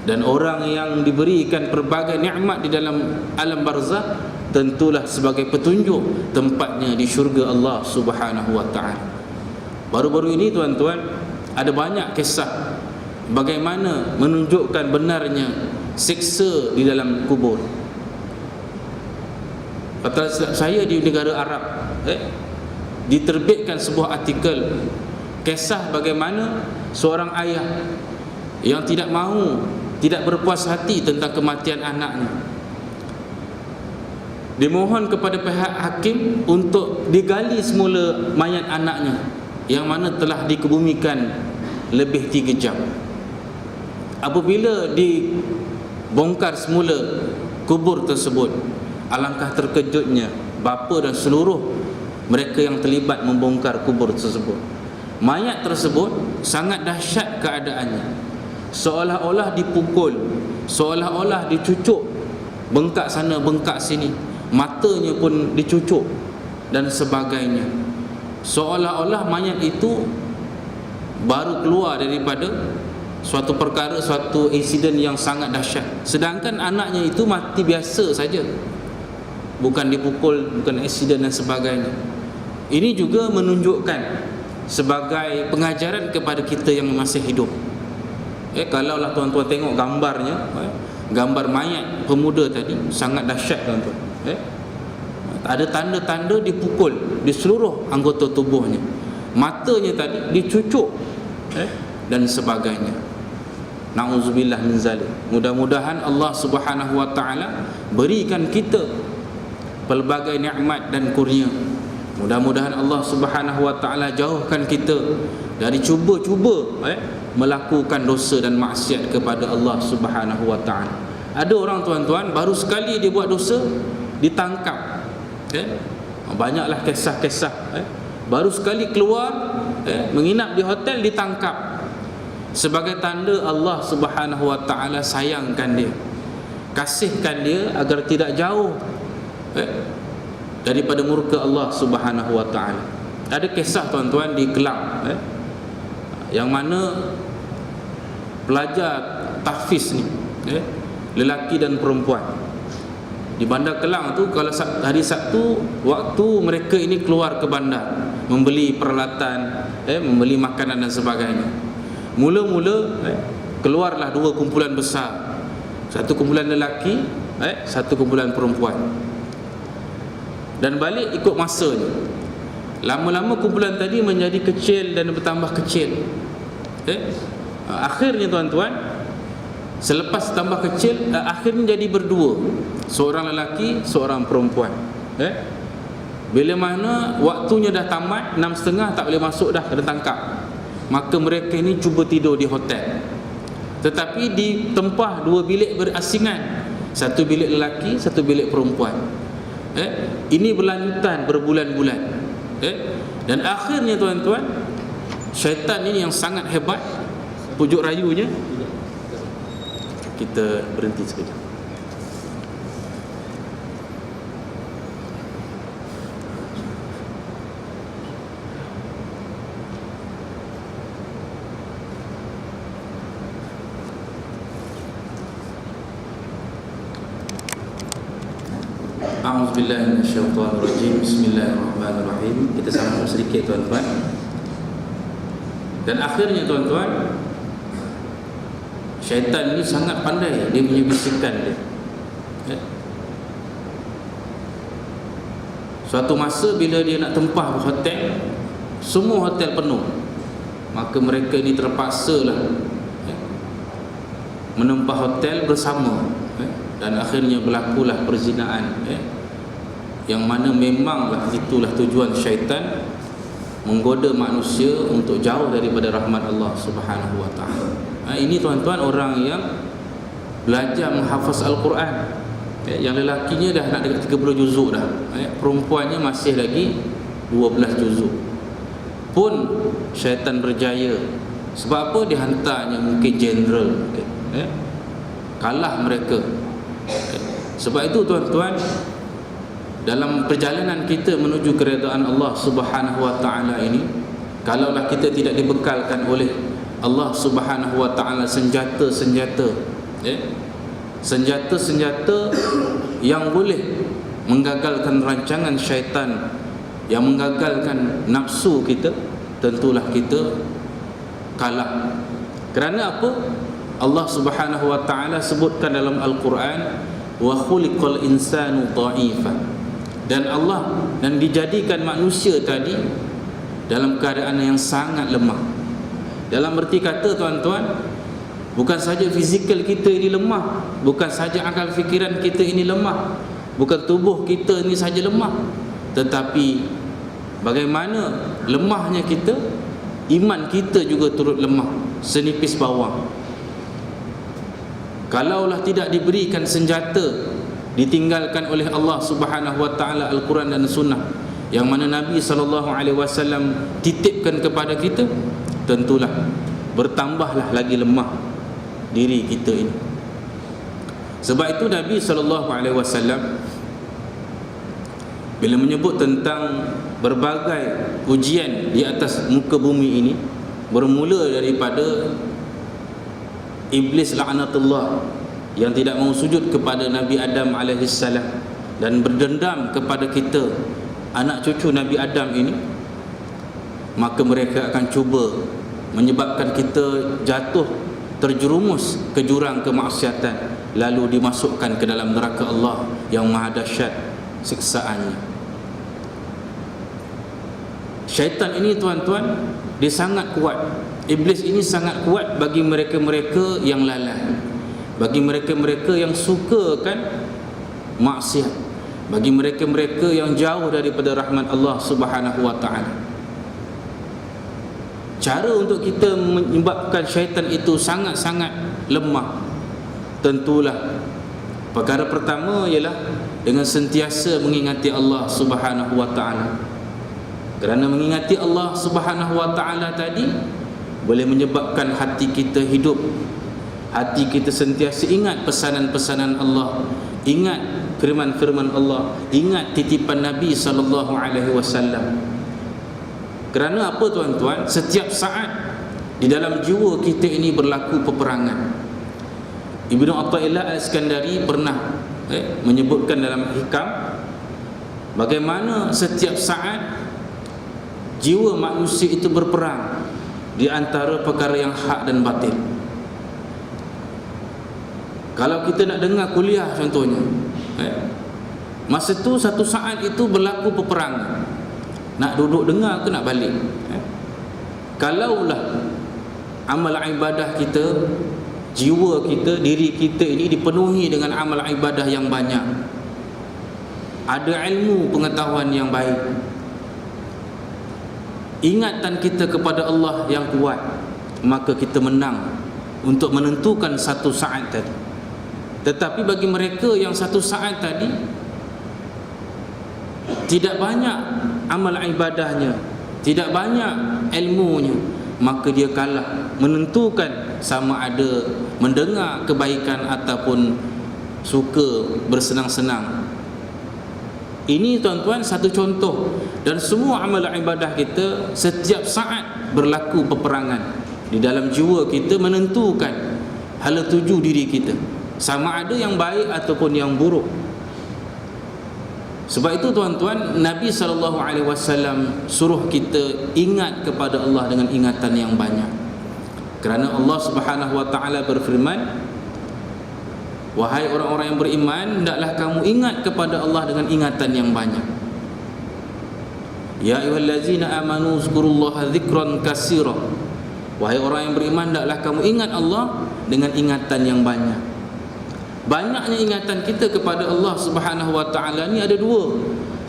Dan orang yang diberikan pelbagai nikmat di dalam alam barzah tentulah sebagai petunjuk tempatnya di syurga Allah Subhanahu wa taala. Baru-baru ini tuan-tuan, ada banyak kisah bagaimana menunjukkan benarnya siksa di dalam kubur. Kata saya di negara Arab, diterbitkan sebuah artikel kisah bagaimana seorang ayah yang tidak mahu, tidak berpuas hati tentang kematian anaknya, dimohon kepada pihak hakim untuk digali semula mayat anaknya yang mana telah dikebumikan lebih 3 jam. Apabila dibongkar semula kubur tersebut, alangkah terkejutnya bapa dan seluruh mereka yang terlibat membongkar kubur tersebut. Mayat tersebut sangat dahsyat keadaannya, seolah-olah dipukul, seolah-olah dicucuk, bengkak sana bengkak sini, matanya pun dicucuk dan sebagainya. Seolah-olah mayat itu baru keluar daripada suatu perkara, suatu insiden yang sangat dahsyat, sedangkan anaknya itu mati biasa saja, bukan dipukul, bukan insiden dan sebagainya. Ini juga menunjukkan sebagai pengajaran kepada kita yang masih hidup. Kalaulah tuan-tuan tengok gambarnya, gambar mayat pemuda tadi sangat dahsyat tuan-tuan. Ada tanda-tanda dipukul di seluruh anggota tubuhnya, matanya tadi dicucuk dan sebagainya. Na'udzubillah min zalik. Mudah-mudahan Allah Subhanahu wa taala berikan kita pelbagai nikmat dan kurnia. Mudah-mudahan Allah Subhanahu wa taala jauhkan kita dari cuba-cuba melakukan dosa dan maksiat kepada Allah Subhanahu wa taala. Ada orang tuan-tuan baru sekali dia buat dosa ditangkap. Banyaklah kisah-kisah baru sekali keluar menginap di hotel ditangkap. Sebagai tanda Allah Subhanahu wa taala sayangkan dia, kasihkan dia agar tidak jauh daripada murka Allah Subhanahu wa taala. Ada kisah tuan-tuan di Kelang, yang mana pelajar tahfiz ni, lelaki dan perempuan, di bandar Kelang tu, kalau hari Sabtu waktu mereka ini keluar ke bandar membeli peralatan, membeli makanan dan sebagainya. Mula-mula keluarlah 2 kumpulan besar, satu kumpulan lelaki, satu kumpulan perempuan, dan balik ikut masanya. Lama-lama kumpulan tadi menjadi kecil dan bertambah kecil. Akhirnya tuan-tuan, selepas tambah kecil, akhirnya jadi berdua, seorang lelaki, seorang perempuan. Bila mana waktunya dah tamat, 6.30 tak boleh masuk dah, kena tangkap. Maka mereka ini cuba tidur di hotel, tetapi ditempah 2 bilik berasingan, satu bilik lelaki, satu bilik perempuan. Ini berlanjutan berbulan-bulan. Dan akhirnya tuan-tuan, syaitan ini yang sangat hebat, pujuk rayunya. Kita berhenti sekejap. A'udzubillahi minasyaitonirrajim. Bismillahirrahmanirrahim. Kita sambung sedikit tuan-tuan. Dan akhirnya tuan-tuan, syaitan ini sangat pandai dia punya bisikan dia. Suatu masa bila dia nak tempah hotel, semua hotel penuh, maka mereka ini terpaksalah menempah hotel bersama, dan akhirnya berlakulah perzinaan, yang mana memanglah itulah tujuan syaitan, menggoda manusia untuk jauh daripada rahmat Allah Subhanahu wa taala. Ini tuan-tuan orang yang belajar menghafaz Al-Quran, yang lelakinya dah nak dekat 30 juzuk dah, perempuannya masih lagi 12 juzuk. Pun syaitan berjaya. Sebab apa? Dihantarnya mungkin general, kalah mereka. Sebab itu tuan-tuan, dalam perjalanan kita menuju keredaan Allah Subhanahu wa taala ini, kalaulah kita tidak dibekalkan oleh Allah Subhanahu wa taala senjata-senjata, senjata-senjata yang boleh menggagalkan rancangan syaitan, yang menggagalkan nafsu kita, tentulah kita kalah. Kerana apa? Allah Subhanahu wa taala sebutkan dalam Al-Quran, wa khuliqal insanu dha'ifa. Dan Allah, dan dijadikan manusia tadi dalam keadaan yang sangat lemah. Dalam erti kata tuan-tuan, bukan saja fizikal kita ini lemah, bukan saja akal fikiran kita ini lemah, bukan tubuh kita ini saja lemah, tetapi bagaimana lemahnya kita, iman kita juga turut lemah senipis bawang. Kalaulah tidak diberikan senjata, ditinggalkan oleh Allah Subhanahu wa taala Al-Quran dan Sunnah, yang mana Nabi SAW titipkan kepada kita, tentulah bertambahlah lagi lemah diri kita ini. Sebab itu Nabi SAW bila menyebut tentang berbagai ujian di atas muka bumi ini, bermula daripada iblis laknatullah yang tidak mau sujud kepada Nabi Adam alaihissalam dan berdendam kepada kita, anak cucu Nabi Adam ini, maka mereka akan cuba menyebabkan kita jatuh, terjerumus ke jurang kemaksiatan, lalu dimasukkan ke dalam neraka Allah yang maha dahsyat siksaannya. Syaitan ini tuan-tuan, dia sangat kuat. Iblis ini sangat kuat bagi mereka-mereka yang lalai, bagi mereka-mereka yang sukakan maksiat, bagi mereka-mereka yang jauh daripada rahmat Allah Subhanahu wa taala. Cara untuk kita menyebabkan syaitan itu sangat-sangat lemah, tentulah perkara pertama ialah dengan sentiasa mengingati Allah Subhanahu wa taala. Kerana mengingati Allah Subhanahu wa taala tadi boleh menyebabkan hati kita hidup, hati kita sentiasa ingat pesanan-pesanan Allah, ingat firman-firman Allah, ingat titipan Nabi SAW. Kerana apa tuan-tuan? Setiap saat di dalam jiwa kita ini berlaku peperangan. Ibnu Athaillah Al-Iskandari pernah menyebutkan dalam hikam bagaimana setiap saat jiwa manusia itu berperang di antara perkara yang hak dan batil. Kalau kita nak dengar kuliah contohnya, masa tu satu saat itu berlaku peperangan, nak duduk dengar ke nak balik? Kalaulah amal ibadah kita, jiwa kita, diri kita ini dipenuhi dengan amal ibadah yang banyak, ada ilmu pengetahuan yang baik, ingatan kita kepada Allah yang kuat, maka kita menang untuk menentukan satu saat tadi. Tetapi bagi mereka yang satu saat tadi tidak banyak amal ibadahnya, tidak banyak ilmunya, maka dia kalah menentukan sama ada mendengar kebaikan ataupun suka bersenang-senang. Ini tuan-tuan satu contoh. Dan semua amal ibadah kita setiap saat berlaku peperangan di dalam jiwa kita, menentukan hala tuju diri kita, sama ada yang baik ataupun yang buruk. Sebab itu tuan-tuan, Nabi SAW suruh kita ingat kepada Allah dengan ingatan yang banyak. Kerana Allah Subhanahu wa taala berfirman, wahai orang-orang yang beriman, hendaklah kamu ingat kepada Allah dengan ingatan yang banyak. Ya ayyuhallazina amanu zkurullaha dzikran katsira. Wahai orang yang beriman, hendaklah kamu ingat Allah dengan ingatan yang banyak. Banyaknya ingatan kita kepada Allah Subhanahu wa taala ni ada dua.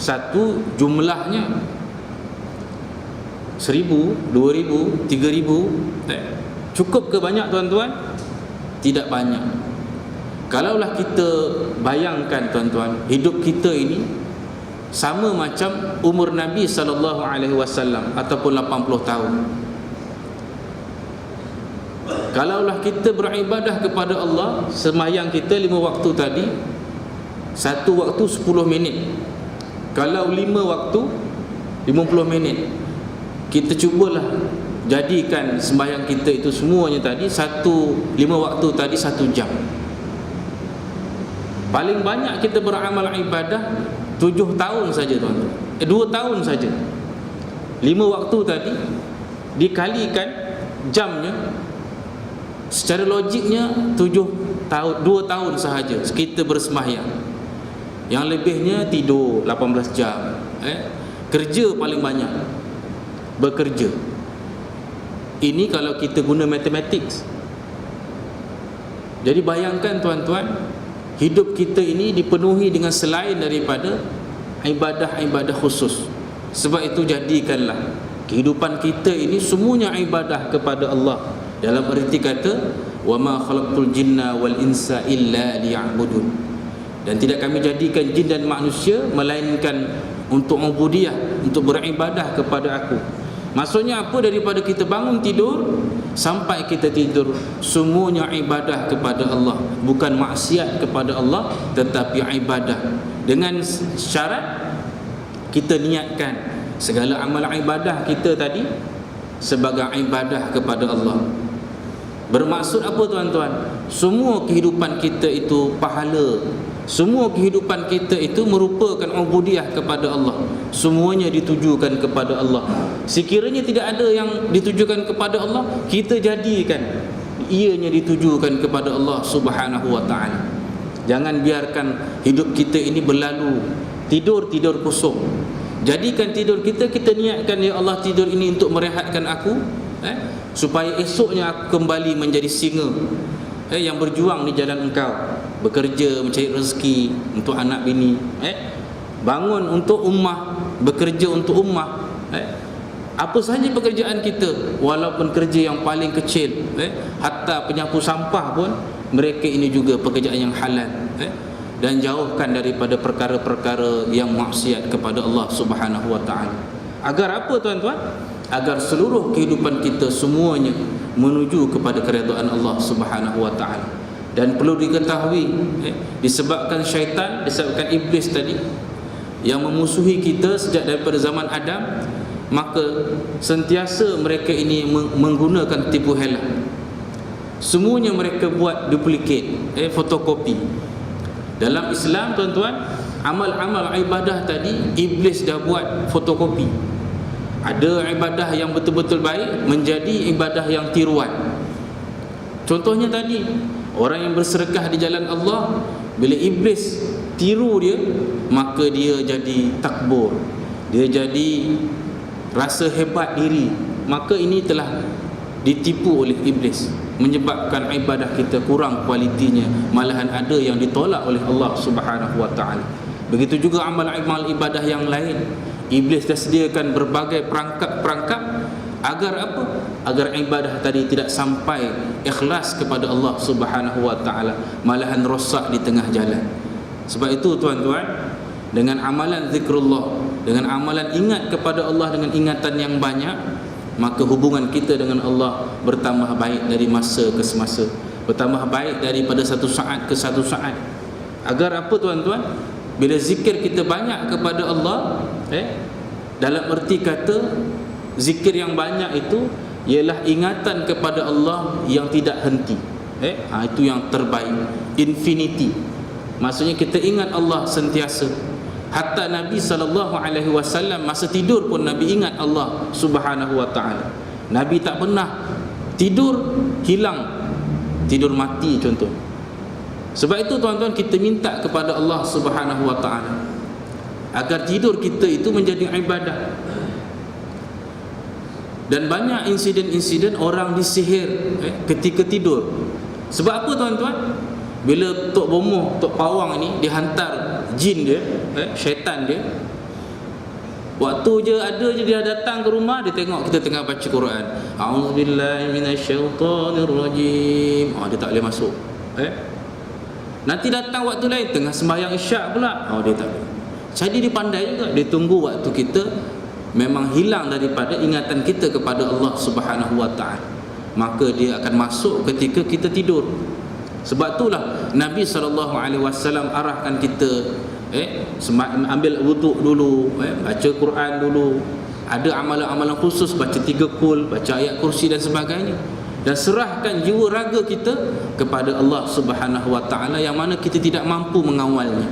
Satu, jumlahnya 1,000, 2,000, 3,000. Cukup ke banyak tuan-tuan? Tidak banyak. Kalaulah kita bayangkan tuan-tuan, hidup kita ini sama macam umur Nabi SAW ataupun 80 tahun. Kalaulah kita beribadah kepada Allah, semayang kita 5 waktu tadi, 1 waktu 10 minit. Kalau 5 waktu 50 minit. Kita cubalah jadikan sembahyang kita itu semuanya tadi 5 waktu tadi 1 jam. Paling banyak kita beramal ibadah 7 tahun saja tuan-tuan. 2 tahun saja. 5 waktu tadi dikalikan jamnya, secara logiknya 2 tahun sahaja kita bersembahyang. Yang lebihnya tidur 18 jam. Kerja paling banyak, bekerja. Ini kalau kita guna matematik. Jadi bayangkan tuan-tuan, hidup kita ini dipenuhi dengan selain daripada ibadah-ibadah khusus. Sebab itu jadikanlah kehidupan kita ini semuanya ibadah kepada Allah. Dalam erti kata, wa ma khalaqtul jinna wal insa illa liya'budun. Dan tidak kami jadikan jin dan manusia melainkan untuk ubudiyah, untuk beribadah kepada aku. Maksudnya apa? Daripada kita bangun tidur sampai kita tidur, semuanya ibadah kepada Allah, bukan maksiat kepada Allah, tetapi ibadah. Dengan syarat kita niatkan segala amal ibadah kita tadi sebagai ibadah kepada Allah. Bermaksud apa tuan-tuan? Semua kehidupan kita itu pahala. Semua kehidupan kita itu merupakan ubudiyah kepada Allah. Semuanya ditujukan kepada Allah. Sekiranya tidak ada yang ditujukan kepada Allah, kita jadikan ianya ditujukan kepada Allah Subhanahu wa taala. Jangan biarkan hidup kita ini berlalu tidur kosong. Jadikan tidur kita niatkan, ya Allah, tidur ini untuk merehatkan aku, supaya esoknya aku kembali menjadi singa yang berjuang di jalan Engkau, bekerja mencari rezeki untuk anak bini, bangun untuk ummah, bekerja untuk ummah. Apa sahaja pekerjaan kita, walaupun kerja yang paling kecil, hatta penyapu sampah pun, mereka ini juga pekerjaan yang halal. Dan jauhkan daripada perkara-perkara yang maksiat kepada Allah Subhanahu wa taala. Agar apa tuan-tuan? Agar seluruh kehidupan kita semuanya menuju kepada keredaan Allah Subhanahu wa taala. Dan perlu diketahui, disebabkan syaitan, disebabkan iblis tadi yang memusuhi kita sejak daripada zaman Adam, maka sentiasa mereka ini menggunakan tipu hela. Semuanya mereka buat duplikat, fotokopi. Dalam Islam tuan-tuan, amal-amal ibadah tadi iblis dah buat fotokopi. Ada ibadah yang betul-betul baik menjadi ibadah yang tiruan. Contohnya tadi, orang yang bersedekah di jalan Allah, bila iblis tiru dia, maka dia jadi takbur, dia jadi rasa hebat diri. Maka ini telah ditipu oleh iblis, menyebabkan ibadah kita kurang kualitinya, malahan ada yang ditolak oleh Allah Subhanahu wa taala. Begitu juga amal-amal ibadah yang lain, iblis dah sediakan berbagai perangkap-perangkap agar apa? Agar ibadah tadi tidak sampai ikhlas kepada Allah Subhanahu wa taala, malahan rosak di tengah jalan. Sebab itu tuan-tuan, dengan amalan zikrullah, dengan amalan ingat kepada Allah dengan ingatan yang banyak, maka hubungan kita dengan Allah bertambah baik dari masa ke semasa, bertambah baik daripada satu saat ke satu saat. Agar apa tuan-tuan? Bila zikir kita banyak kepada Allah, dalam erti kata zikir yang banyak itu ialah ingatan kepada Allah yang tidak henti. Itu yang terbaik, infinity. Maksudnya kita ingat Allah sentiasa. Hatta Nabi SAW masa tidur pun Nabi ingat Allah Subhanahu wa ta'ala. Nabi tak pernah tidur hilang, tidur mati contoh. Sebab itu tuan-tuan, kita minta kepada Allah Subhanahu wa ta'ala agar tidur kita itu menjadi ibadah. Dan banyak insiden-insiden orang disihir ketika tidur. Sebab apa tuan-tuan? Bila Tok Bomoh, Tok Pawang ni dihantar jin dia, syaitan dia, waktu je ada je dia datang ke rumah, dia tengok kita tengah baca Quran, a'udzubillahi minasyaitonirrajim, dia tak boleh masuk. Nanti datang waktu lain tengah sembahyang isyak pula, dia tak boleh. Jadi dia pandai juga, dia tunggu waktu kita memang hilang daripada ingatan kita kepada Allah Subhanahu wa ta'ala, maka dia akan masuk ketika kita tidur. Sebab itulah Nabi SAW arahkan kita ambil wuduk dulu, baca Quran dulu, ada amalan-amalan khusus, baca 3 kul, baca ayat kursi dan sebagainya, dan serahkan jiwa raga kita kepada Allah Subhanahu wa ta'ala yang mana kita tidak mampu mengawalnya.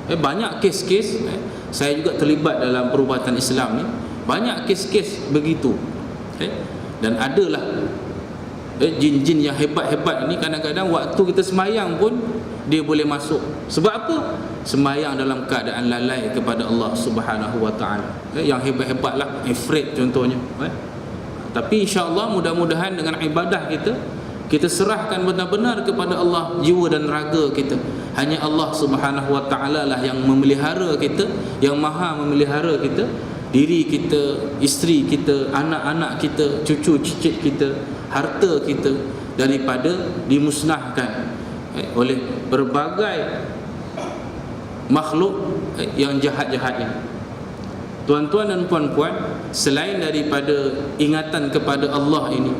Banyak kes-kes, saya juga terlibat dalam perubatan Islam ni, banyak kes-kes begitu. Dan adalah jin-jin yang hebat-hebat ini kadang-kadang waktu kita semayang pun dia boleh masuk. Sebab apa? Semayang dalam keadaan lalai kepada Allah Subhanahu wa ta'ala. Yang hebat-hebatlah, ifrit contohnya. Tapi insya-Allah mudah-mudahan dengan ibadah kita serahkan benar-benar kepada Allah jiwa dan raga kita. Hanya Allah Subhanahu wa ta'ala lah yang memelihara kita, yang maha memelihara kita, diri kita, isteri kita, anak-anak kita, cucu cicit kita, harta kita daripada dimusnahkan oleh berbagai makhluk yang jahat-jahat ini. Tuan-tuan dan puan-puan, selain daripada ingatan kepada Allah ini,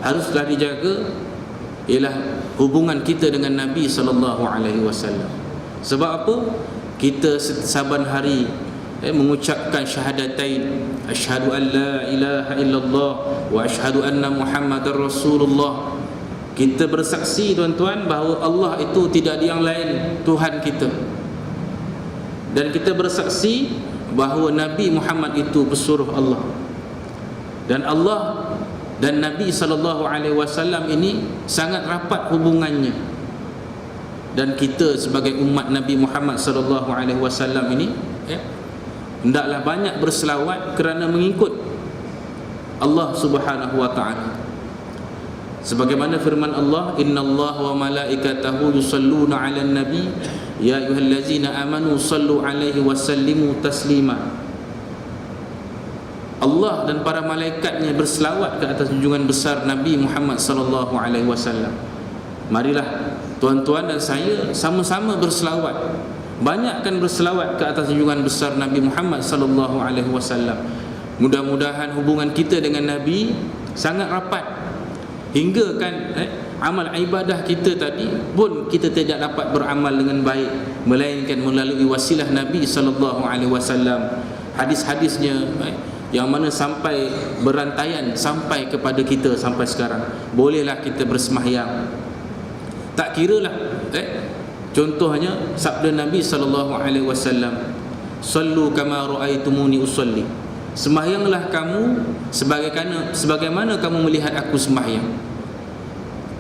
haruslah dijaga ialah hubungan kita dengan Nabi SAW. Sebab apa? Kita saban hari mengucapkan syahadatain, asyhadu an la ilaha illallah wa asyhadu anna Muhammadar Rasulullah. Kita bersaksi tuan-tuan bahawa Allah itu tidak ada yang lain Tuhan kita, dan kita bersaksi bahawa Nabi Muhammad itu pesuruh Allah. Dan Allah dan Nabi SAW ini sangat rapat hubungannya. Dan kita sebagai umat Nabi Muhammad SAW ini hendaklah banyak berselawat kerana mengikut Allah Subhanahu wa ta'ala. Sebagaimana firman Allah, innallaha wa malaikatahu yusalluna 'alan nabi ya ayyuhallazina amanu sallu 'alaihi wa sallimu taslima. Allah dan para malaikatnya berselawat ke atas junjungan besar Nabi Muhammad sallallahu alaihi wasallam. Marilah tuan-tuan dan saya sama-sama berselawat, banyakkan berselawat ke atas junjungan besar Nabi Muhammad sallallahu alaihi wasallam. Mudah-mudahan hubungan kita dengan Nabi sangat rapat, hingga kan amal ibadah kita tadi pun kita tidak dapat beramal dengan baik melainkan melalui wasilah Nabi sallallahu alaihi wasallam. Hadis-hadisnya yang mana sampai berantaian sampai kepada kita sampai sekarang. Bolehlah kita bersemayang, tak kiralah contohnya sabda Nabi sallallahu alaihi wasallam, sallu kama raaitumuni usalli. Sembahyanglah kamu sebagaimana kamu melihat aku sembahyang.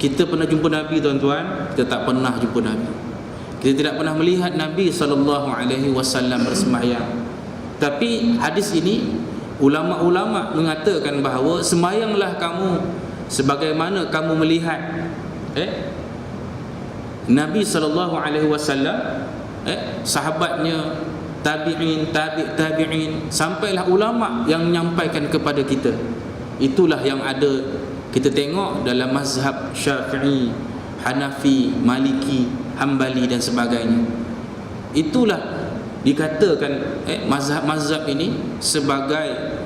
Kita pernah jumpa Nabi tuan-tuan? Kita tak pernah jumpa Nabi. Kita tidak pernah melihat Nabi sallallahu alaihi wasallam bersembahyang. Tapi hadis ini ulama-ulama mengatakan bahawa sembahyanglah kamu sebagaimana kamu melihat Nabi sallallahu alaihi wasallam, sahabatnya, tabi'in, tabi'in, sampailah ulama yang menyampaikan kepada kita. Itulah yang ada kita tengok dalam mazhab Syafi'i, Hanafi, Maliki, Hambali dan sebagainya. Itulah dikatakan mazhab-mazhab ini sebagai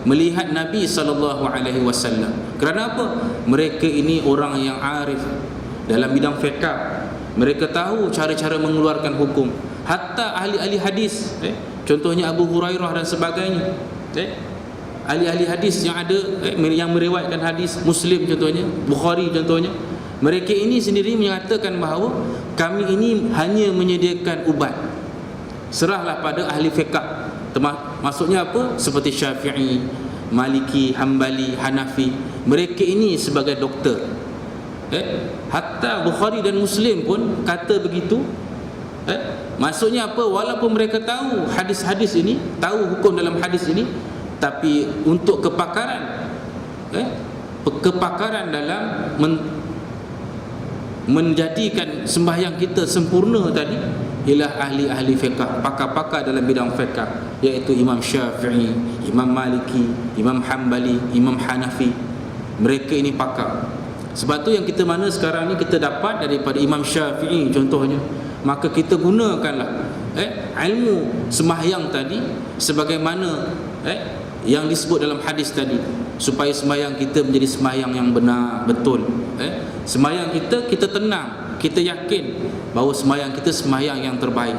melihat Nabi SAW. Kerana apa? Mereka ini orang yang arif dalam bidang fiqh. Mereka tahu cara-cara mengeluarkan hukum. Hatta ahli-ahli hadis, contohnya Abu Hurairah dan sebagainya, ahli-ahli hadis yang ada, yang meriwayatkan hadis, Muslim contohnya, Bukhari contohnya, mereka ini sendiri menyatakan bahawa kami ini hanya menyediakan ubat. Serahlah pada ahli fiqh. Maksudnya apa? Seperti Syafi'i, Maliki, Hambali, Hanafi. Mereka ini sebagai doktor. Hatta Bukhari dan Muslim pun kata begitu. Maksudnya apa? Walaupun mereka tahu hadis-hadis ini, tahu hukum dalam hadis ini, tapi untuk kepakaran dalam menjadikan sembahyang kita sempurna tadi ialah ahli-ahli fiqh, pakar-pakar dalam bidang fiqh, iaitu Imam Syafi'i, Imam Maliki, Imam Hambali, Imam Hanafi. Mereka ini pakar. Sebab tu yang kita mana sekarang ni kita dapat daripada Imam Syafi'i contohnya, maka kita gunakanlah ilmu sembahyang tadi sebagaimana yang disebut dalam hadis tadi, supaya sembahyang kita menjadi sembahyang yang benar, betul. Sembahyang kita tenang, kita yakin bahawa sembahyang kita sembahyang yang terbaik.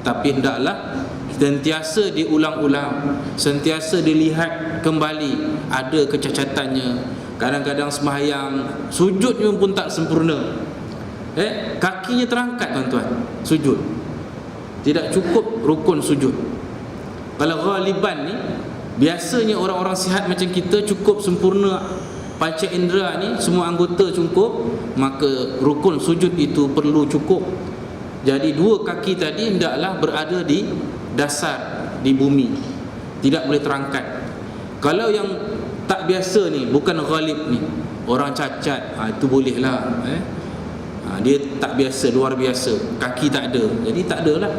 Tapi hendaklah sentiasa diulang-ulang, sentiasa dilihat kembali ada kecacatannya. Kadang-kadang sembahyang sujudnya pun tak sempurna. Kakinya terangkat tuan-tuan, sujud. Tidak cukup rukun sujud. Kalau ghaliban ni, biasanya orang-orang sihat macam kita cukup sempurna panca indera ni, semua anggota cukup, maka rukun sujud itu perlu cukup. Jadi dua kaki tadi hendaklah berada di dasar, di bumi, tidak boleh terangkat. Kalau yang tak biasa ni, bukan ghalib ni, orang cacat, itu bolehlah. Dia tak biasa, luar biasa, kaki tak ada, jadi tak adalah.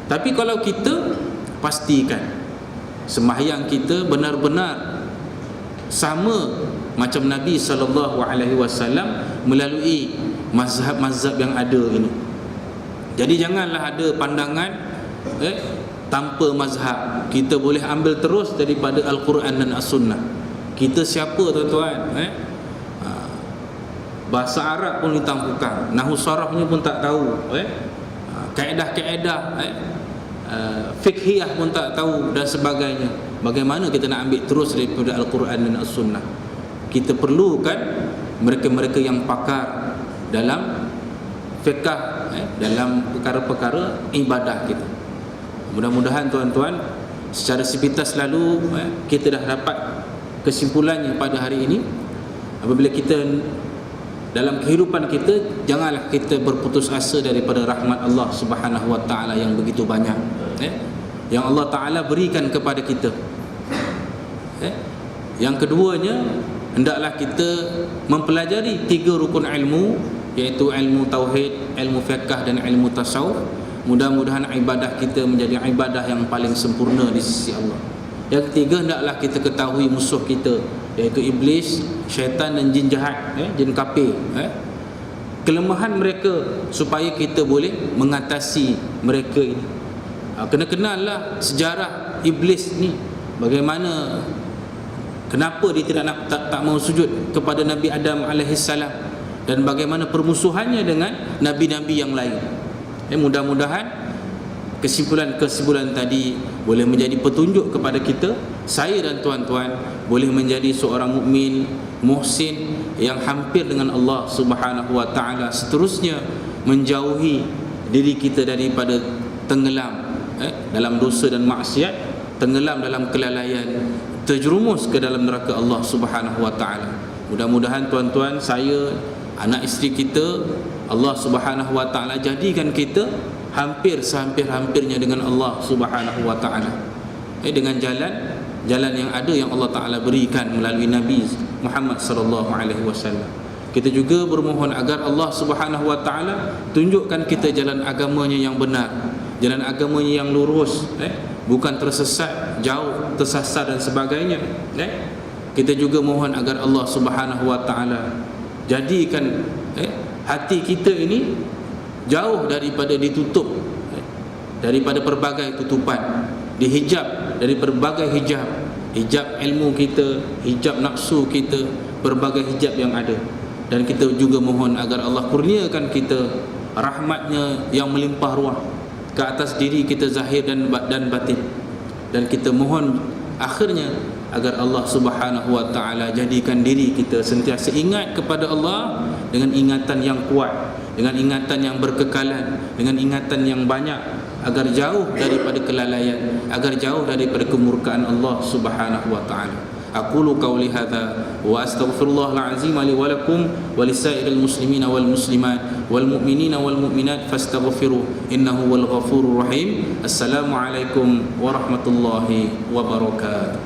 Tapi kalau kita pastikan sembahyang kita benar-benar sama macam Nabi SAW melalui mazhab-mazhab yang ada ini. Jadi janganlah ada pandangan tanpa mazhab. Kita boleh ambil terus daripada Al-Quran dan As-Sunnah. Kita siapa tuan-tuan? Bahasa Arab pun ditangkukang, nahwu sarafnya pun tak tahu, kaedah-kaedah fiqhiyah pun tak tahu dan sebagainya. Bagaimana kita nak ambil terus daripada Al-Quran dan As-Sunnah? Kita perlukan mereka-mereka yang pakar dalam fiqh, dalam perkara-perkara ibadah kita. Mudah-mudahan tuan-tuan secara sepintas lalu kita dah dapat kesimpulannya pada hari ini. Apabila kita dalam kehidupan kita, janganlah kita berputus asa daripada rahmat Allah Subhanahu Wa Taala yang begitu banyak, yang Allah Taala berikan kepada kita. Yang keduanya, hendaklah kita mempelajari 3 rukun ilmu, iaitu ilmu tauhid, ilmu fiqh dan ilmu tasawuf. Mudah-mudahan ibadah kita menjadi ibadah yang paling sempurna di sisi Allah. Yang ketiga, hendaklah kita ketahui musuh kita, iaitu iblis, syaitan dan jin jahat, jin kafir. Kelemahan mereka supaya kita boleh mengatasi mereka ini. Kena kenallah sejarah iblis ni, bagaimana, kenapa dia tak mau sujud kepada Nabi Adam alaihissalam, dan bagaimana permusuhannya dengan nabi-nabi yang lain. Mudah-mudahan kesimpulan-kesimpulan tadi boleh menjadi petunjuk kepada kita, saya dan tuan-tuan boleh menjadi seorang mukmin muhsin yang hampir dengan Allah Subhanahu Wa Taala. Seterusnya menjauhi diri kita daripada tenggelam dalam dosa dan maksiat, tenggelam dalam kelalaian, terjerumus ke dalam neraka Allah Subhanahu Wa Taala. Mudah-mudahan tuan-tuan, saya, anak isteri kita, Allah Subhanahu Wa Taala jadikan kita hampir sehampir-hampirnya dengan Allah Subhanahu Wa Taala, dengan jalan yang ada yang Allah Taala berikan melalui Nabi Muhammad sallallahu alaihi wasallam. Kita juga bermohon agar Allah Subhanahu Wa Taala tunjukkan kita jalan agamanya yang benar, jalan agamanya yang lurus, bukan tersesat, jauh, tersasar dan sebagainya. Kita juga mohon agar Allah Subhanahu Wa Taala jadikan hati kita ini jauh daripada ditutup daripada pelbagai tutupan, dihijab dari pelbagai hijab, hijab ilmu kita, hijab nafsu kita, berbagai hijab yang ada. Dan kita juga mohon agar Allah kurniakan kita rahmatnya yang melimpah ruah ke atas diri kita zahir dan batin. Dan kita mohon akhirnya agar Allah Subhanahu wa taala jadikan diri kita sentiasa ingat kepada Allah dengan ingatan yang kuat, dengan ingatan yang berkekalan, dengan ingatan yang banyak, agar jauh daripada kelalaian, agar jauh daripada kemurkaan Allah Subhanahu wa taala. Aqulu qawli hadza wa astaghfirullahal azim li wa lakum wa lisairil muslimina wal muslimat wal mu'minina wal mu'minat fastaghfiruh innahu wal ghafurur rahim. Assalamu alaikum warahmatullahi wabarakatuh.